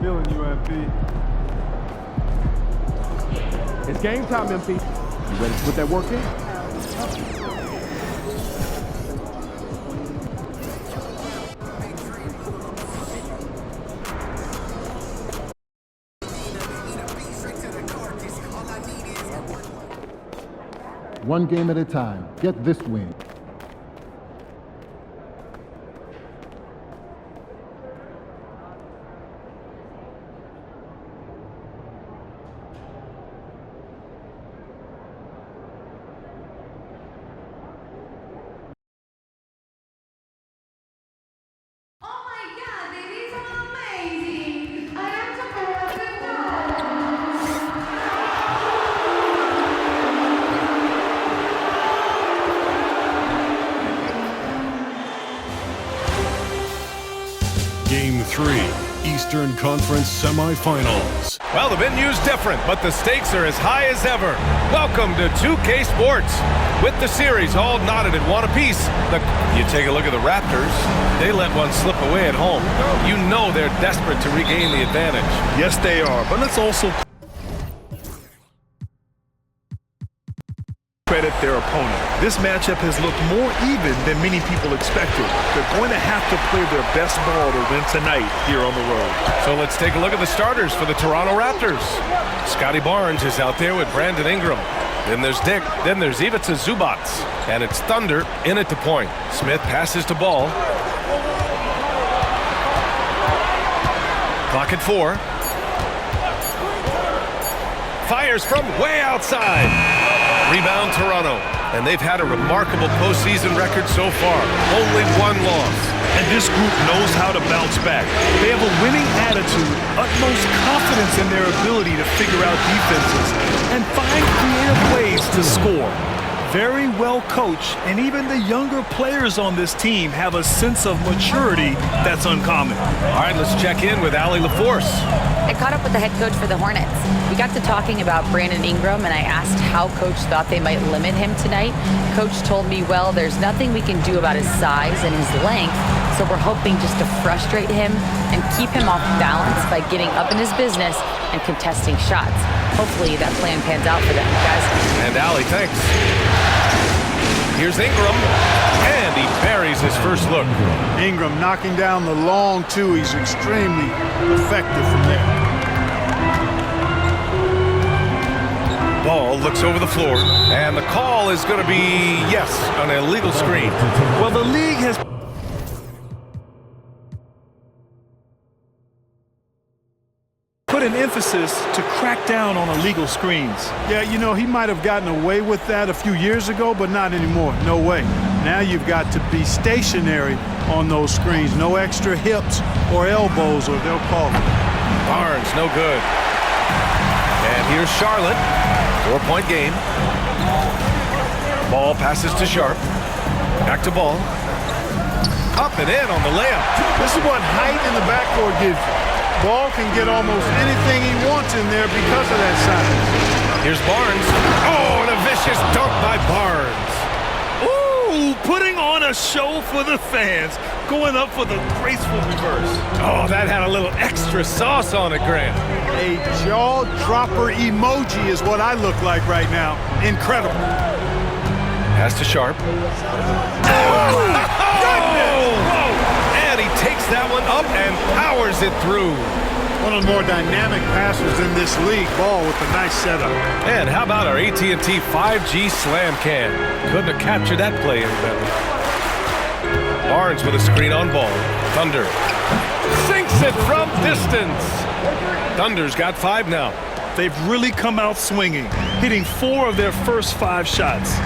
Feeling you, MP. It's game time, MP. You ready to put that work in? One game at a time. Get this win. Game 3, Eastern Conference Semifinals. Well, the venue's different, but the stakes are as high as ever. Welcome to 2K Sports. With the series all knotted at one apiece, you take a look at the Raptors. They let one slip away at home. You know they're desperate to regain the advantage. Yes, they are, but let's also credit their opponent. This matchup has looked more even than many people expected. They're going to have to play their best ball to win tonight here on the road. So let's take a look at the starters for the Toronto Raptors. Scotty Barnes is out there with Brandon Ingram. Then there's Dick. Then there's Ivica Zubac. And it's Thunder in at the point. Smith passes to Ball. Clock at 4. Fires from way outside. Rebound Toronto. And they've had a remarkable postseason record so far. Only one loss. And this group knows how to bounce back. They have a winning attitude, utmost confidence in their ability to figure out defenses, and find creative ways to score. Very well coached, and even the younger players on this team have a sense of maturity that's uncommon. All right, let's check in with Allie LaForce. I caught up with the head coach for the Hornets. We got to talking about Brandon Ingram, and I asked how coach thought they might limit him tonight. Coach told me, well, there's nothing we can do about his size and his length, so we're hoping just to frustrate him and keep him off balance by getting up in his business and contesting shots. Hopefully that plan pans out for them, guys. And Allie, thanks. Here's Ingram, and he buries his first look. Ingram knocking down the long two. He's extremely effective from there. Ball looks over the floor, and the call is going to be, yes, an illegal screen. Well, the league has put an emphasis to crack down on illegal screens. Yeah, you know, he might have gotten away with that a few years ago, but not anymore. No way. Now you've got to be stationary on those screens. No extra hips or elbows, or they'll call it. Barnes, no good. And here's Charlotte. 4-point game. Ball passes to Sharp. Back to Ball. Up and in on the layup. This is what height in the backcourt gives you. Ball can get almost anything he wants in there because of that size. Here's Barnes. Oh, and a vicious dunk by Barnes. Ooh, putting on a show for the fans. Going up for the graceful reverse. Oh, that had a little extra sauce on it, Grant. A jaw-dropper emoji is what I look like right now. Incredible. Pass to Sharp. And he takes that one up and powers it through. One of the more dynamic passers in this league. Ball with a nice setup. And how about our AT&T 5G Slam Cam? Couldn't have captured that play any better. Barnes with a screen on Ball. Thunder sinks it from distance. Thunder's got 5 now. They've really come out swinging, hitting 4 of their first 5 shots.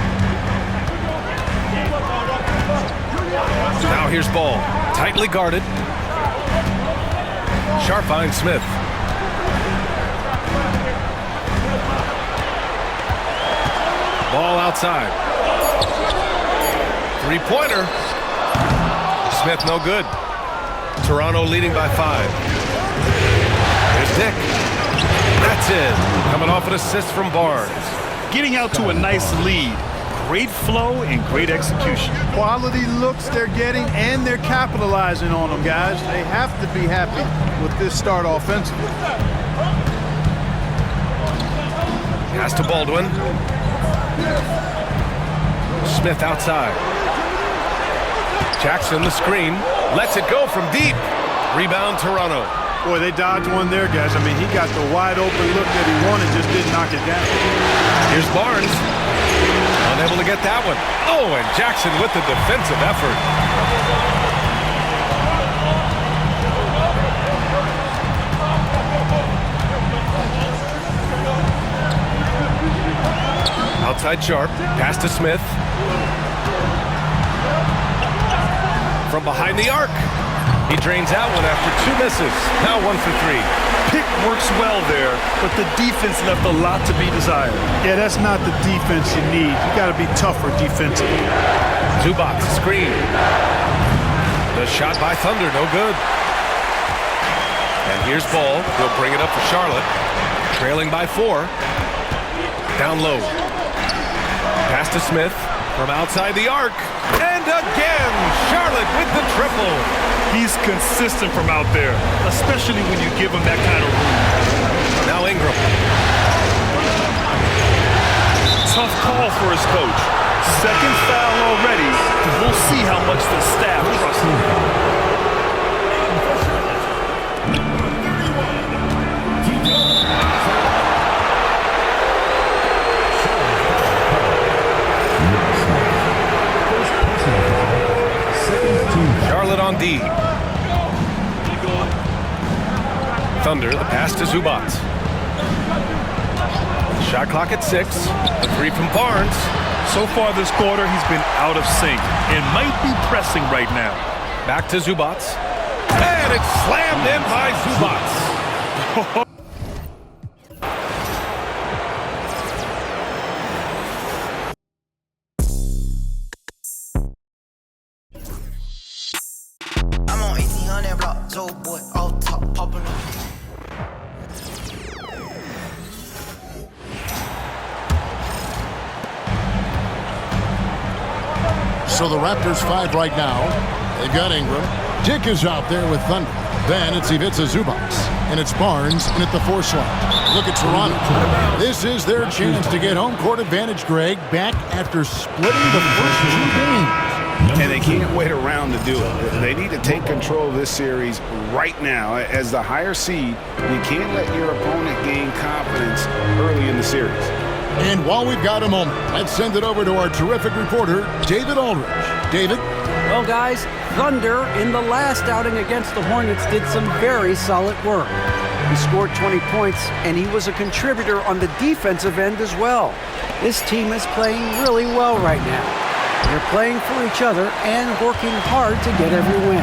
Now here's Ball, tightly guarded. Sharp finds Smith. Ball outside. 3-pointer. Smith no good. Toronto leading by 5. There's Dick. That's it. Coming off an assist from Barnes. Getting out to a nice lead. Great flow and great execution. Quality looks they're getting, and they're capitalizing on them, guys. They have to be happy with this start offensively. Pass to Baldwin. Smith outside. Jackson the screen. Lets it go from deep. Rebound Toronto. Boy, they dodged one there, guys. I mean, he got the wide open look that he wanted, just didn't knock it down. Here's Barnes. Unable to get that one. Oh, and Jackson with the defensive effort. Outside Sharp. Pass to Smith. From behind the arc. He drains out one after 2 misses. Now 1 for 3. Pick works well there, but the defense left a lot to be desired. Yeah, that's not the defense you need. You got to be tougher defensively. Zubac screen. The shot by Thunder, no good. And here's Ball. He'll bring it up for Charlotte. Trailing by 4. Down low. Pass to Smith from outside the arc. And again, Charlotte with the triple. He's consistent from out there, especially when you give him that kind of room. Now Ingram. Tough call for his coach. Second foul already. We'll see how much the staff trusts him. Charlotte on D. Thunder, the pass to Zubac. Shot clock at 6. The 3 from Barnes. So far this quarter, he's been out of sync and might be pressing right now. Back to Zubac. And it's slammed in by Zubac. I'm on 1800 block, so boy, all top popping up. So the Raptors 5 right now. They've got Ingram. Dick is out there with Thunder. Then it's Ivica Zubac. And it's Barnes in at the 4 slot. Look at Toronto. This is their chance to get home court advantage, Greg, back after splitting the first 2 games. And they can't wait around to do it. They need to take control of this series right now. As the higher seed, you can't let your opponent gain confidence early in the series. And while we've got a moment, let's send it over to our terrific reporter, David Aldridge. David? Well, guys, Thunder in the last outing against the Hornets did some very solid work. He scored 20 points, and he was a contributor on the defensive end as well. This team is playing really well right now. They're playing for each other and working hard to get every win.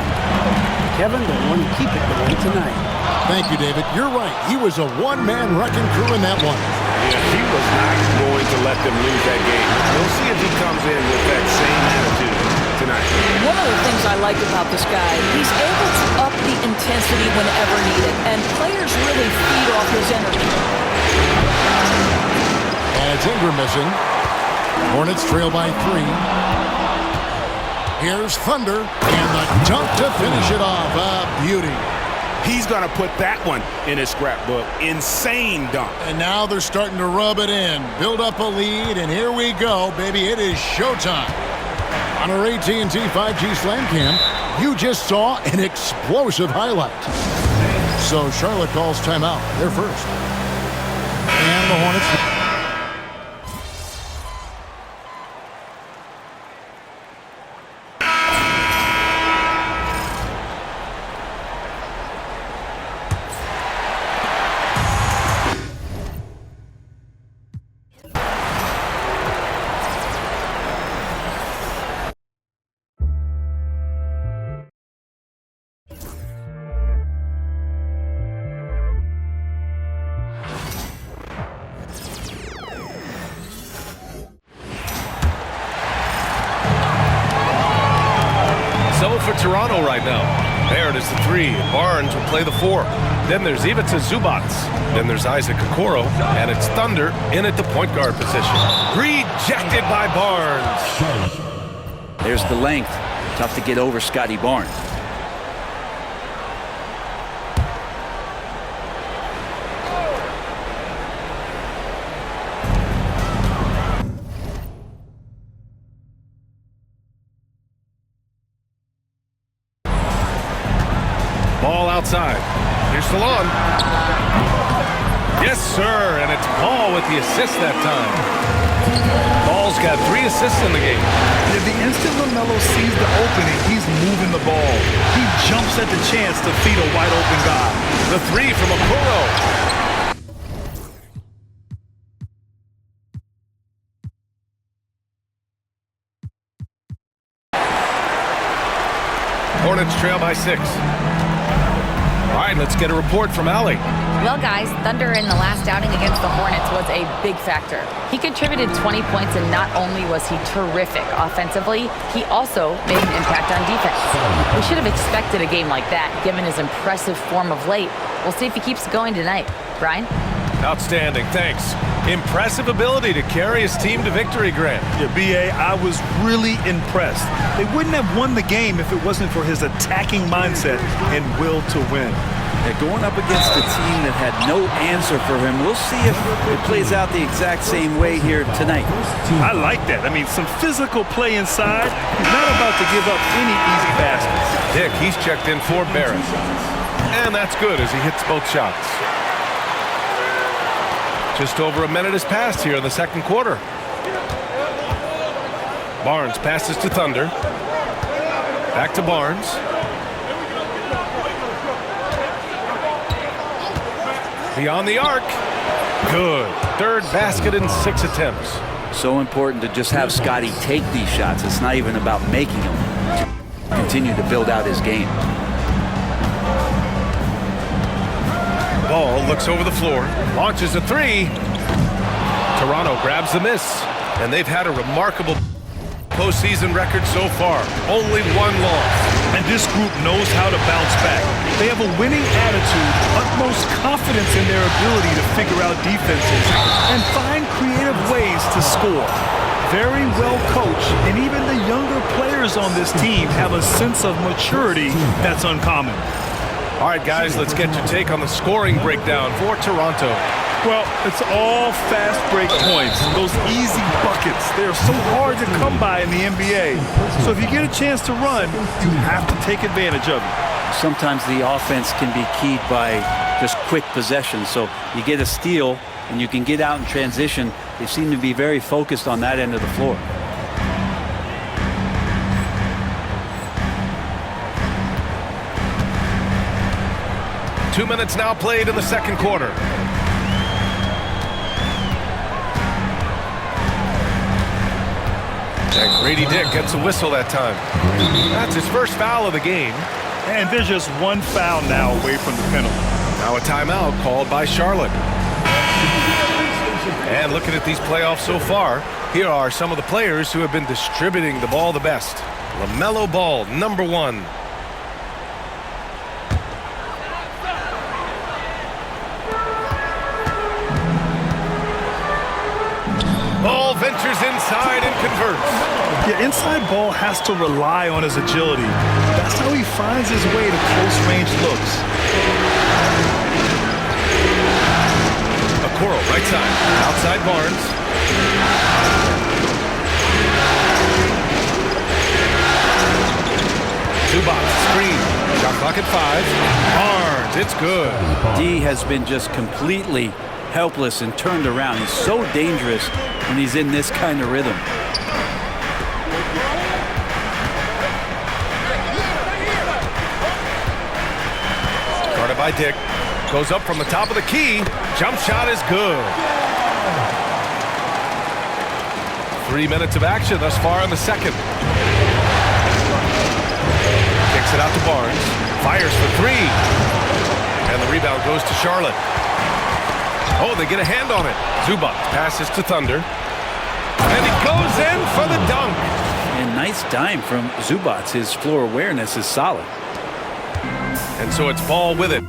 Kevin, they want to keep it going tonight. Thank you, David. You're right. He was a one-man wrecking crew in that one. Yeah, he was not going to let them lose that game. We'll see if he comes in with that same attitude tonight. One of the things I like about this guy, he's able to up the intensity whenever needed, and players really feed off his energy. And it's Ingram missing. Hornets trail by 3. Here's Thunder, and the dunk to finish it off. A beauty. He's going to put that one in his scrapbook. Insane dunk. And now they're starting to rub it in, build up a lead, and here we go, baby. It is showtime. On our AT&T 5G Slam Cam, you just saw an explosive highlight. So Charlotte calls timeout. They're first. And the Hornets... So for Toronto right now. There it is. There's the 3. Barnes will play the 4. Then there's Ivica Zubac. Then there's Isaac Okoro. And it's Thunder in at the point guard position. Rejected by Barnes. There's the length. Tough to get over Scotty Barnes. Ball outside. Here's Salon. Yes, sir. And it's Ball with the assist that time. Ball's got 3 assists in the game. Yeah, the instant LaMelo sees the opening, he's moving the ball. He jumps at the chance to feed a wide open guy. The 3 from Okoro. Hornets trail by 6. All right, let's get a report from Allie. Well, guys, Thunder in the last outing against the Hornets was a big factor. He contributed 20 points, and not only was he terrific offensively, he also made an impact on defense. We should have expected a game like that, given his impressive form of late. We'll see if he keeps going tonight. Brian? Outstanding, thanks. Impressive ability to carry his team to victory, Grant. Yeah, B.A., I was really impressed. They wouldn't have won the game if it wasn't for his attacking mindset and will to win. They're going up against a team that had no answer for him. We'll see if it plays out the exact same way here tonight. I like that. I mean, some physical play inside. He's not about to give up any easy baskets. Dick, he's checked in for Barrett. And that's good as he hits both shots. Just over a minute has passed here in the second quarter. Barnes passes to Thunder. Back to Barnes. Beyond the arc. Good. Third basket in 6 attempts. So important to just have Scotty take these shots. It's not even about making them. Continue to build out his game. Ball looks over the floor, launches a 3. Toronto grabs the miss, and they've had a remarkable postseason record so far. Only 1 loss. And this group knows how to bounce back. They have a winning attitude, utmost confidence in their ability to figure out defenses, and find creative ways to score. Very well coached, and even the younger players on this team have a sense of maturity that's uncommon. All right, guys, let's get your take on the scoring breakdown for Toronto. Well, it's all fast break points, those easy buckets. They're so hard to come by in the NBA. So if you get a chance to run, you have to take advantage of it. Sometimes the offense can be keyed by just quick possession. So you get a steal and you can get out in transition. They seem to be very focused on that end of the floor. Two minutes now played in the second quarter. And Grady Dick gets a whistle that time. That's his first foul of the game. And there's just one foul now away from the penalty. Now a timeout called by Charlotte. And looking at these playoffs so far, here are some of the players who have been distributing the ball the best. LaMelo Ball, number 1. Ball ventures inside and converts. Yeah, inside Ball has to rely on his agility. That's how he finds his way to close-range looks. Okoro, right side. Outside Barnes. Zubac, screen. Shot clock at 5. Barnes, it's good. D has been just completely helpless and turned around. He's so dangerous when he's in this kind of rhythm. Guarded by Dick. Goes up from the top of the key. Jump shot is good. 3 minutes of action thus far in the second. Kicks it out to Barnes. Fires for 3. And the rebound goes to Charlotte. Oh, they get a hand on it. Zubac passes to Thunder. And he goes in for the dunk. And nice dime from Zubac. His floor awareness is solid. And so it's Ball with it.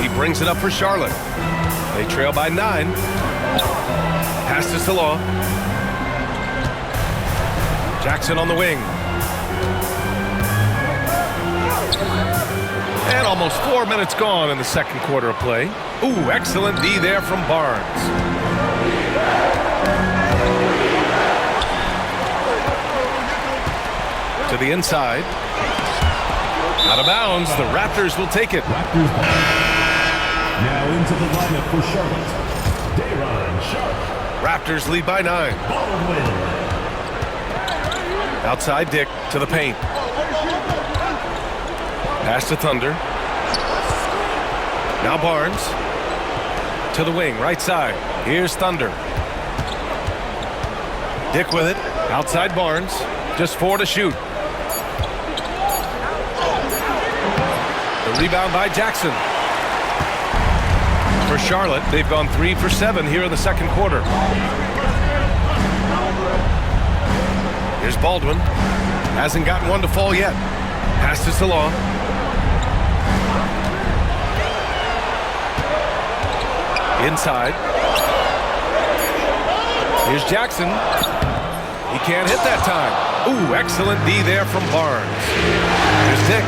He brings it up for Charlotte. They trail by 9. Pass to Salaw. Jackson on the wing. And almost 4 minutes gone in the second quarter of play. Ooh, excellent D there from Barnes. To the inside. Out of bounds. The Raptors will take it. Now into the lineup for Charlotte. Day'Ron Sharpe. Raptors lead by 9. Baldwin. Outside Dick to the paint. Pass to Thunder. Now Barnes. To the wing, right side. Here's Thunder. Dick with it. Outside Barnes. Just 4 to shoot. The rebound by Jackson. For Charlotte, they've gone 3 for 7 here in the second quarter. Here's Baldwin. Hasn't gotten one to fall yet. Pass to Salaw. Inside. Here's Jackson. He can't hit that time. Ooh, excellent D there from Barnes. Here's Dick.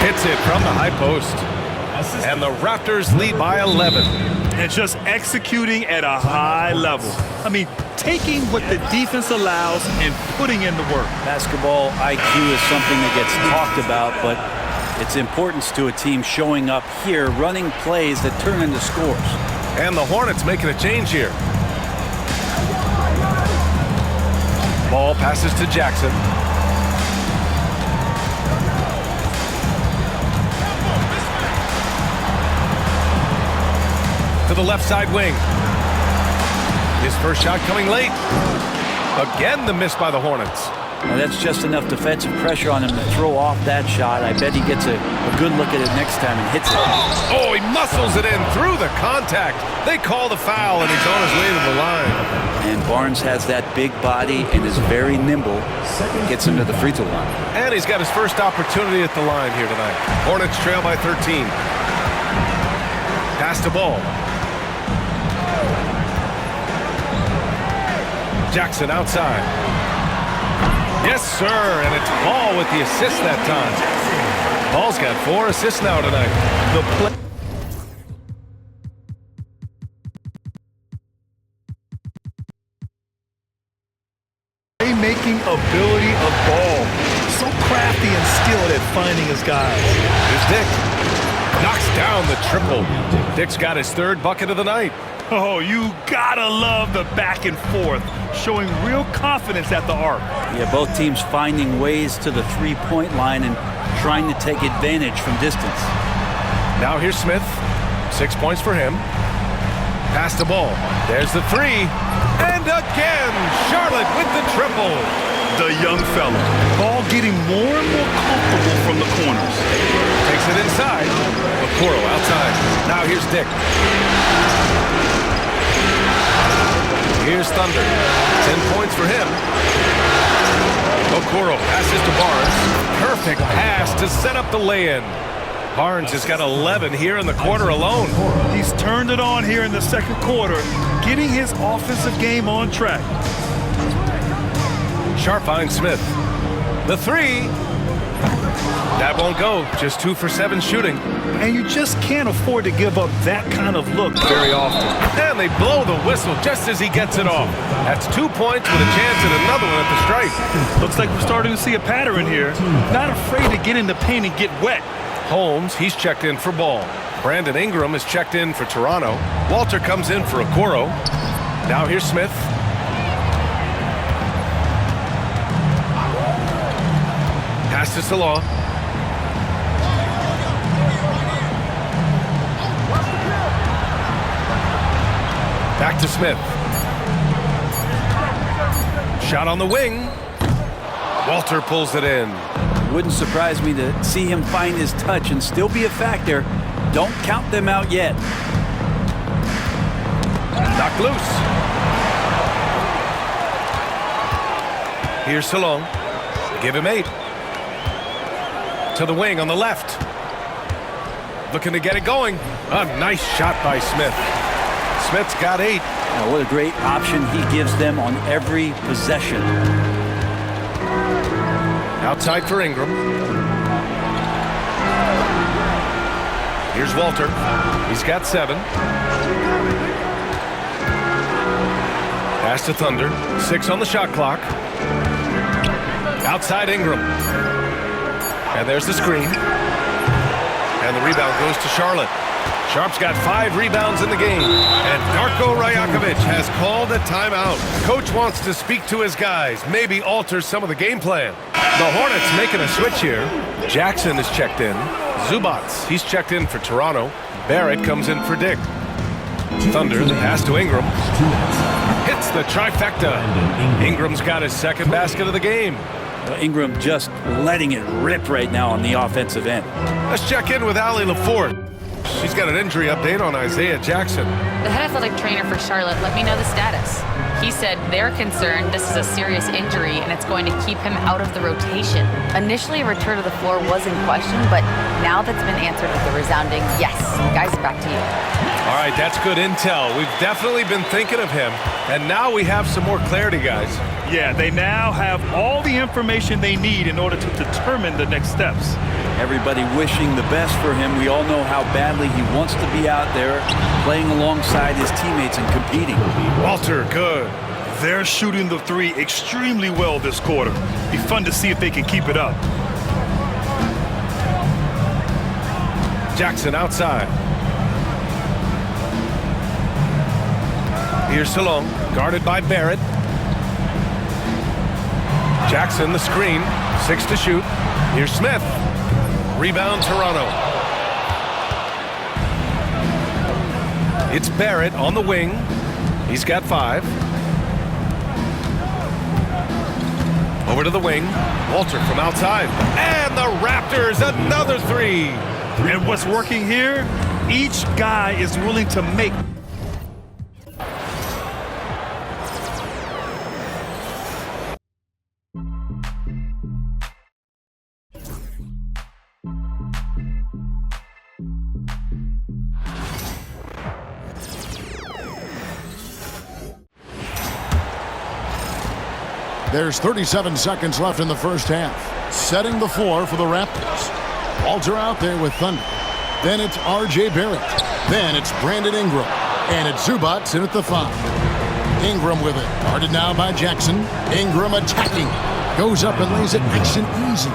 Hits it from the high post. And the Raptors lead by 11. And just executing at a high level. I mean, taking what the defense allows and putting in the work. Basketball IQ is something that gets talked about, but its importance to a team showing up here, running plays that turn into scores. And the Hornets making a change here. Ball passes to Jackson. To the left side wing. His first shot coming late. Again, the miss by the Hornets. Now that's just enough defensive pressure on him to throw off that shot. I bet he gets a good look at it next time and hits it. Oh, he muscles it in through the contact. They call the foul, and he's on his way to the line. And Barnes has that big body and is very nimble. Gets him to the free throw line. And he's got his first opportunity at the line here tonight. Hornets trail by 13. Pass to Ball. Jackson outside. Yes, sir, and it's Ball with the assist that time. Ball's got 4 assists now tonight. The play. Playmaking ability of Ball. So crafty and skilled at finding his guys. Here's Dick. Knocks down the triple. Dick's got his 3rd bucket of the night. Oh, you gotta love the back and forth, showing real confidence at the arc. Yeah, both teams finding ways to the three-point line and trying to take advantage from distance. Now here's Smith. 6 points for him. Pass the Ball. There's the 3. And again, Charlotte with the triple. The young fella. Ball getting more and more comfortable from the corners. Takes it inside. Okoro outside. Now here's Dick. Here's Thunder. 10 points for him. Okoro passes to Barnes. Perfect pass to set up the lay-in. Barnes has got 11 here in the quarter alone. He's turned it on here in the second quarter, getting his offensive game on track. Sharpe finds Smith. The 3. That won't go. Just 2 for 7 shooting. And you just can't afford to give up that kind of look very often. And they blow the whistle just as he gets it off. That's 2 points with a chance at another one at the stripe. Looks like we're starting to see a pattern here. Not afraid to get in the paint and get wet. Holmes, he's checked in for Ball. Brandon Ingram is checked in for Toronto. Walter comes in for Okoro. Now here's Smith. Pass to Salaw. Back to Smith. Shot on the wing. Walter pulls it in. Wouldn't surprise me to see him find his touch and still be a factor. Don't count them out yet. Knocked loose. Here's Salong. Give him 8. To the wing on the left. looking to get it going. A nice shot by Smith. Smith's got 8. Now, what a great option he gives them on every possession. Outside for Ingram. Here's Walter. He's got 7. Pass to Thunder. 6 on the shot clock. Outside Ingram. And there's the screen. And the rebound goes to Charlotte. Sharp's got 5 rebounds in the game. And Darko Rajakovic has called a timeout. Coach wants to speak to his guys, maybe alter some of the game plan. The Hornets making a switch here. Jackson is checked in. Zubats, he's checked in for Toronto. Barrett comes in for Dick. Thunder, the pass to Ingram. Hits the trifecta. Ingram's got his 2nd basket of the game. Ingram just letting it rip right now on the offensive end. Let's check in with Allie LaForte. She's got an injury update on Isaiah Jackson. The head athletic trainer for Charlotte let me know the status. He said they're concerned this is a serious injury and it's going to keep him out of the rotation. Initially, a return to the floor was in question, but now that's been answered with a resounding yes. Guys, back to you. All right, that's good intel. We've definitely been thinking of him, and now we have some more clarity, guys. Yeah, they now have all the information they need in order to determine the next steps. Everybody wishing the best for him. We all know how badly he wants to be out there playing alongside his teammates and competing. Walter, good. They're shooting the 3 extremely well this quarter. Be fun to see if they can keep it up. Jackson outside. Here's Salon, guarded by Barrett. Jackson, the screen, 6 to shoot. Here's Smith. Rebound, Toronto. It's Barrett on the wing. He's got 5. Over to the wing. Walter from outside. And the Raptors, another 3. And what's working here? Each guy is willing to make. There's 37 seconds left in the first half. Setting the floor for the Raptors. Walter out there with Thunder. Then it's R.J. Barrett. Then it's Brandon Ingram. And it's Zubats in at the 5. Ingram with it. Guarded now by Jackson. Ingram attacking. Goes up and lays it nice and easy.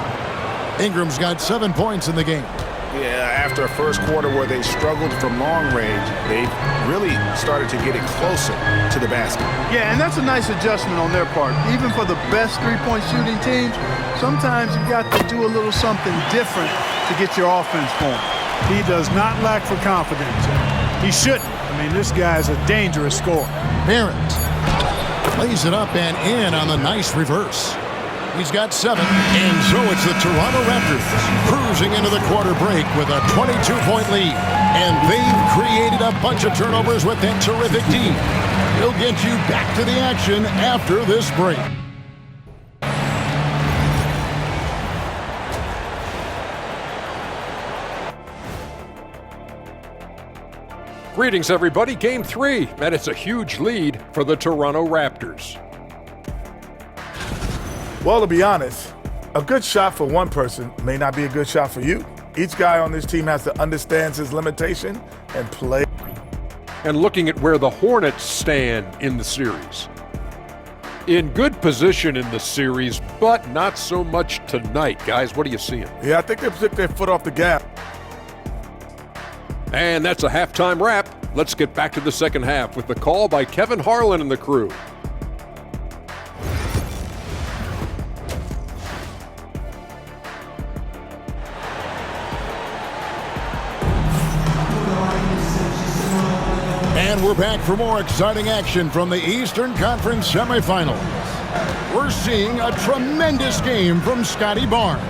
Ingram's got 7 points in the game. Yeah, after a first quarter where they struggled from long range, they've really started to get it closer to the basket. Yeah, and that's a nice adjustment on their part. Even for the best three-point shooting teams, sometimes you've got to do a little something different to get your offense going. He does not lack for confidence. He shouldn't. I mean, this guy's a dangerous scorer. Barrett lays it up and in on the nice reverse. He's got 7, and so it's the Toronto Raptors cruising into the quarter break with a 22-point lead. And they've created a bunch of turnovers with that terrific team. We'll get you back to the action after this break. Greetings, everybody. Game 3, and it's a huge lead for the Toronto Raptors. Well, to be honest, a good shot for one person may not be a good shot for you. Each guy on this team has to understand his limitation and play. And looking at where the Hornets stand in the series. In good position in the series, but not so much tonight. Guys, what are you seeing? Yeah, I think they took their foot off the gas. And that's a halftime wrap. Let's get back to the second half with the call by Kevin Harlan and the crew. And we're back for more exciting action from the Eastern Conference semifinals. We're seeing a tremendous game from Scotty Barnes.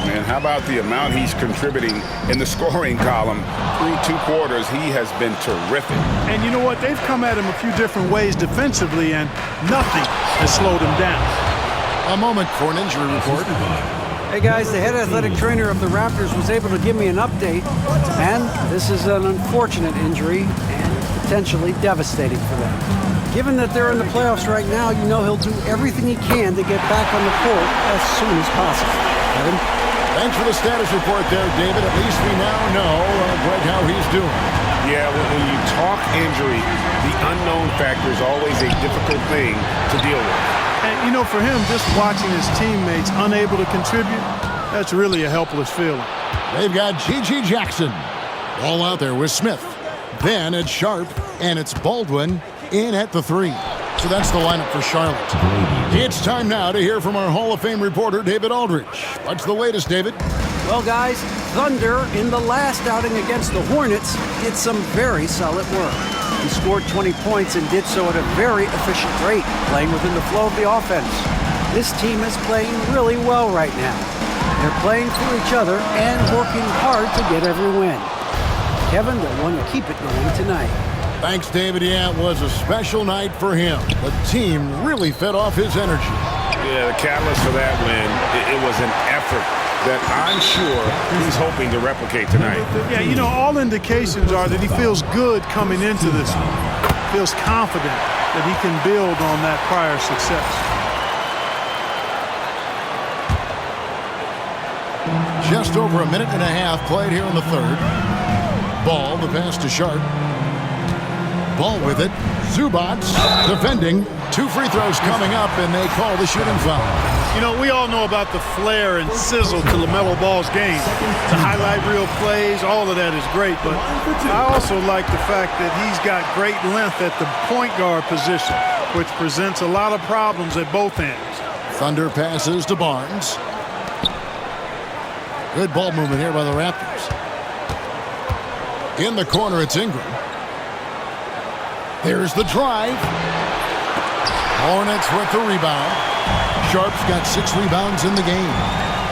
Man, how about the amount he's contributing in the scoring column? Through 2 quarters, he has been terrific. And you know what? They've come at him a few different ways defensively, and nothing has slowed him down. A moment for an injury report. Hey guys, the head athletic trainer of the Raptors was able to give me an update, and this is an unfortunate injury and potentially devastating for them. Given that they're in the playoffs right now, you know he'll do everything he can to get back on the court as soon as possible. Kevin? Thanks for the status report there, David. At least we now know, Greg, how he's doing. Yeah, when you talk injury, the unknown factor is always a difficult thing to deal with. And, you know, for him, just watching his teammates unable to contribute, that's really a helpless feeling. They've got G.G. Jackson. Ball out there with Smith. Then it's Sharp, and it's Baldwin in at the 3. So that's the lineup for Charlotte. It's time now to hear from our Hall of Fame reporter, David Aldridge. What's the latest, David? Well, guys, Thunder in the last outing against the Hornets did some very solid work. He scored 20 points and did so at a very efficient rate, playing within the flow of the offense. This team is playing really well right now. They're playing for each other and working hard to get every win. Kevin, they'll want to keep it going tonight. Thanks, David. Yeah, it was a special night for him. The team really fed off his energy. Yeah, the catalyst for that win, it was an effort that I'm sure he's hoping to replicate tonight. Yeah, you know, all indications are that he feels good coming into this one. Feels confident that he can build on that prior success. Just over a minute and a half played here in the third. Ball, the pass to Sharp. Ball with it. Zubac defending. 2 free throws coming up, and they call the shooting foul. You know, we all know about the flair and sizzle to LaMelo Ball's game. To highlight real plays, all of that is great, but I also like the fact that he's got great length at the point guard position, which presents a lot of problems at both ends. Thunder passes to Barnes. Good ball movement here by the Raptors. In the corner, it's Ingram. There's the drive. Hornets with the rebound. Sharp's got 6 rebounds in the game.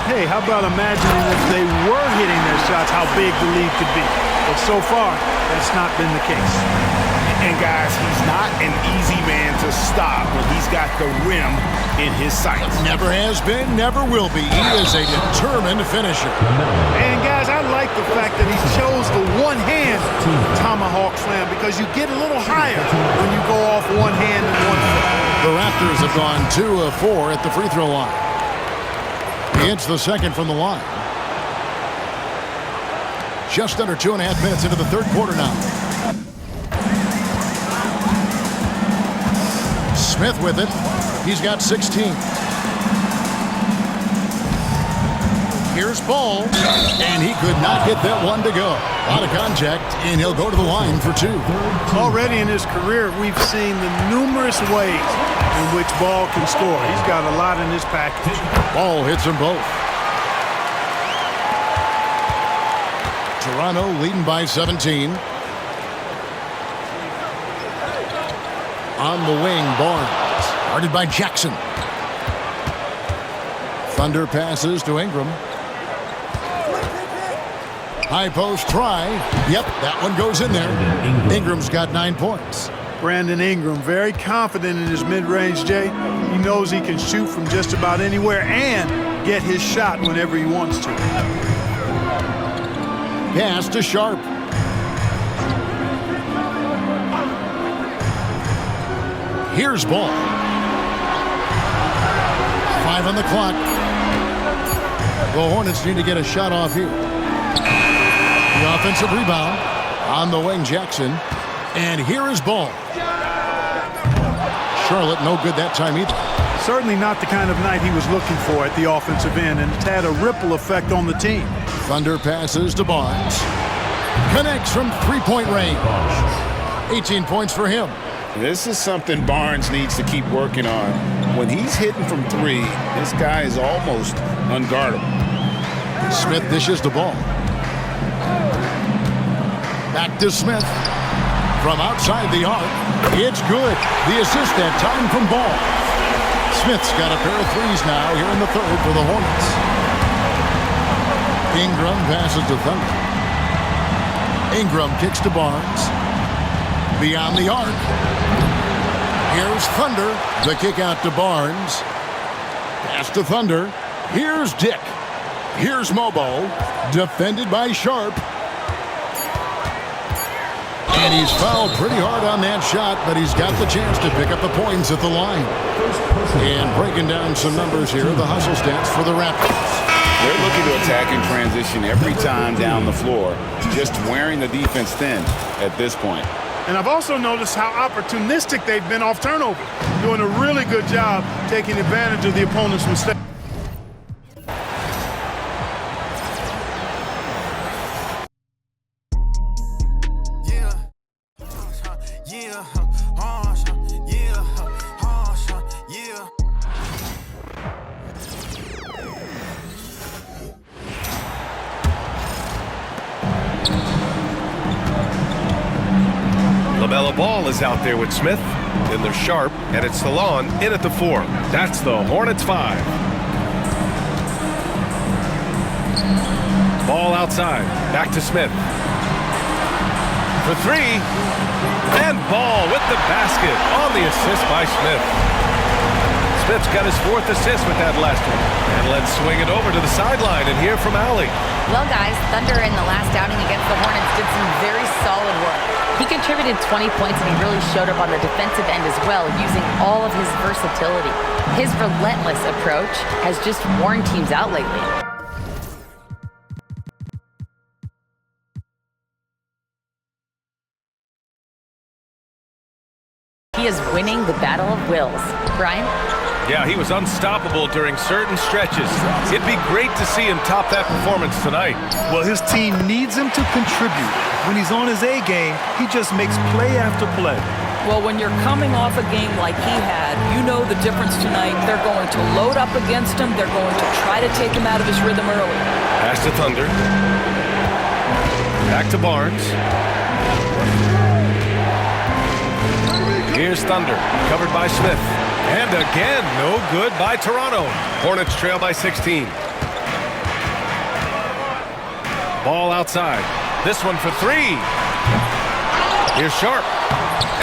Hey, how about imagining if they were hitting their shots, how big the lead could be? But so far, that's not been the case. And guys, he's not an easy man to stop when he's got the rim in his sights. Never has been, never will be. He is a determined finisher. And guys, I like the fact that he chose the one-hand tomahawk slam because you get a little higher when you go off one hand and one foot. The Raptors have gone 2 of 4 at the free throw line. He hits the second from the line. Just under 2.5 minutes into the third quarter now. Smith with it. He's got 16. Here's Ball, and he could not get that one to go. A lot of contact, and he'll go to the line for 2. Already in his career, we've seen the numerous ways in which Ball can score. He's got a lot in his package. Ball hits them both. Toronto leading by 17. On the wing, Barnes. Guarded by Jackson. Thunder passes to Ingram. High post try. Yep, that one goes in there. Ingram's got 9 points. Brandon Ingram, very confident in his mid-range, Jay. He knows he can shoot from just about anywhere and get his shot whenever he wants to. Pass to Sharp. Here's Ball. 5 on the clock. The Hornets need to get a shot off here. The offensive rebound on the wing, Jackson. And here is Ball. Charlotte no good that time either. Certainly not the kind of night he was looking for at the offensive end, and it's had a ripple effect on the team. Thunder passes to Barnes. Connects from 3-point range. 18 points for him. This is something Barnes needs to keep working on. When he's hitting from 3, this guy is almost unguardable. Smith dishes the ball. Back to Smith. From outside the arc. It's good. The assist that time from Ball. Smith's got a pair of 3s now here in the third for the Hornets. Ingram passes to Thunder. Ingram kicks to Barnes. Beyond the arc. Here's Thunder. The kick out to Barnes. Pass to Thunder. Here's Dick. Here's Mobo, defended by Sharp. And he's fouled pretty hard on that shot, but he's got the chance to pick up the points at the line. And breaking down some numbers here, the hustle stats for the Raptors. They're looking to attack in transition every time down the floor, just wearing the defense thin at this point. And I've also noticed how opportunistic they've been off turnover, doing a really good job taking advantage of the opponent's mistakes. LaMelo Ball is out there with Smith. Then there's Sharp, and it's Salon in at the 4. That's the Hornets 5. Ball outside. Back to Smith. For 3. And Ball with the basket on the assist by Smith. Smith's got his 4th assist with that last one. And let's swing it over to the sideline and hear from Allie. Well, guys, Thunder in the last outing against the Hornets did some very solid work. He contributed 20 points, and he really showed up on the defensive end as well, using all of his versatility. His relentless approach has just worn teams out lately. He is winning the battle of wills. Brian? Yeah, he was unstoppable during certain stretches. It'd be great to see him top that performance tonight. Well, his team needs him to contribute. When he's on his A game, he just makes play after play. Well, when you're coming off a game like he had, you know the difference tonight. They're going to load up against him. They're going to try to take him out of his rhythm early. Pass to Thunder. Back to Barnes. Here's Thunder, covered by Smith. And again, no good by Toronto. Hornets trail by 16. Ball outside. This one for 3. Here's Sharp.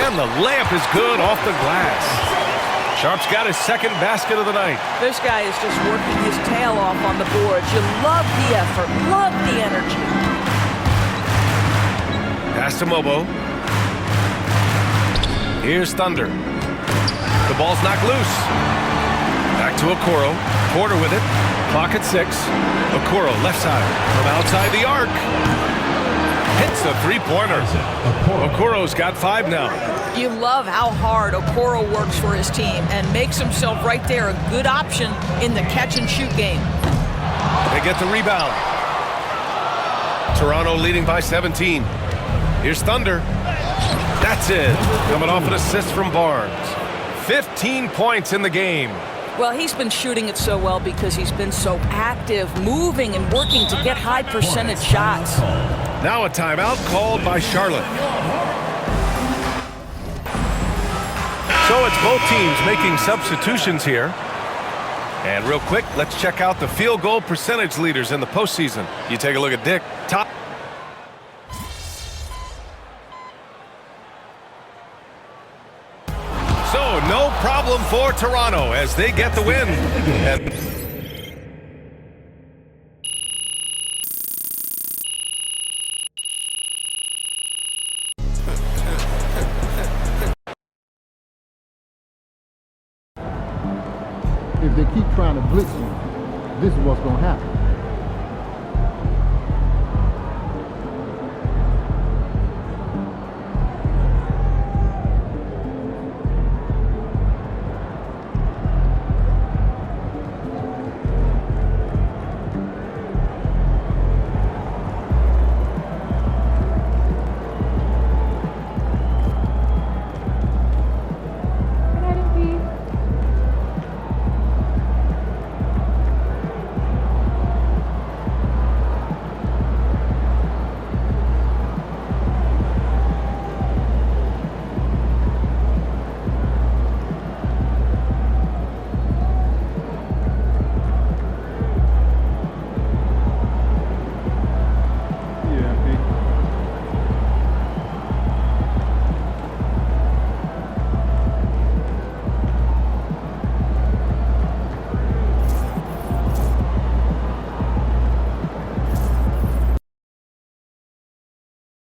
And the layup is good off the glass. Sharp's got his 2nd basket of the night. This guy is just working his tail off on the boards. You love the effort, love the energy. Pass to Mobo. Here's Thunder. The ball's knocked loose. Back to Okoro. Porter with it. Clock at 6. Okoro left side from outside the arc. Hits the 3-pointer. Okoro's got 5 now. You love how hard Okoro works for his team and makes himself right there a good option in the catch-and-shoot game. They get the rebound. Toronto leading by 17. Here's Thunder. That's it. Coming off an assist from Barnes. 15 points in the game. Well, he's been shooting it so well because he's been so active, moving and working to get high percentage shots. Now a timeout called by Charlotte. So it's both teams making substitutions here. And real quick, let's check out the field goal percentage leaders in the postseason. You take a look at Dick. Top. So no problem for Toronto as they get the win. And if they keep trying to blitz you, this is what's going to happen.